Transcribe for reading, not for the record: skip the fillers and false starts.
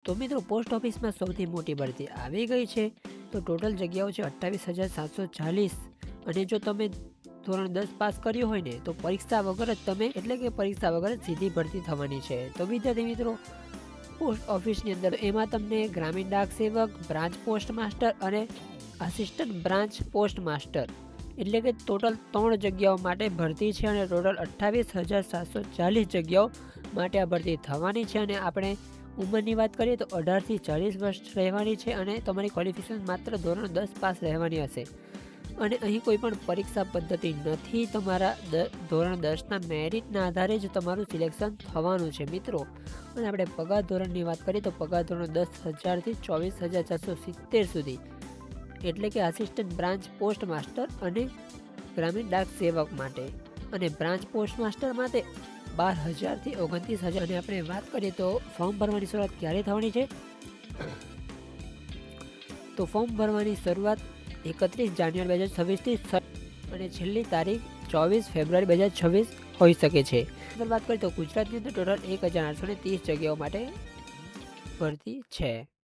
તો મિત્રો પોસ્ટ ઓફિસમાં સૌથી મોટી ભરતી આવી ગઈ છે. તો ટોટલ જગ્યાઓ છે 28,740. અને જો તમે ધોરણ 10 પાસ કર્યું હોય ને તો પરીક્ષા વગર જ તમે એટલે કે પરીક્ષા વગર જ સીધી ભરતી થવાની છે. તો વિદ્યાર્થી મિત્રો પોસ્ટ ઓફિસની અંદર એમાં તમને ગ્રામીણ ડાક સેવક, બ્રાન્ચ પોસ્ટ માસ્ટર અને આસિસ્ટન્ટ બ્રાન્ચ પોસ્ટ માસ્ટર એટલે કે ટોટલ 3 જગ્યાઓ માટે ભરતી છે અને ટોટલ 28,740 જગ્યાઓ માટે આ ભરતી થવાની છે. અને આપણે ઉંમરની વાત કરીએ તો 18 થી 40 વર્ષ રહેવાની છે અને તમારી ક્વોલિફિકેશન માત્ર ધોરણ 10 પાસ રહેવાની હશે. અને અહીં કોઈ પણ પરીક્ષા પદ્ધતિ નથી. તમારા ધોરણ 10ના મેરિટના આધારે જ તમારું સિલેક્શન થવાનું છે મિત્રો. અને આપણે પગાર ધોરણની વાત કરીએ તો પગાર ધોરણ 10,000થી 24,470 સુધી એટલે કે આસિસ્ટન્ટ બ્રાન્ચ પોસ્ટ માસ્ટર અને ગ્રામીણ ડાક સેવક માટે. અને બ્રાન્ચ પોસ્ટ માસ્ટર માટે 12,000થી 29,000. અને આપણે વાત કરીએ તો ફોર્મ ભરવાની શરૂઆત ક્યારે થવાની છે? તો ફોર્મ ભરવાની શરૂઆત 31 જાન્યુઆરી 2026 અને છેલ્લી તારીખ 24 ફેબ્રુઆરી 2026 હોઈ શકે છે. વાત કરીએ તો ગુજરાતની અંદર ટોટલ 1,830 જગ્યાઓ માટે ભરતી છે.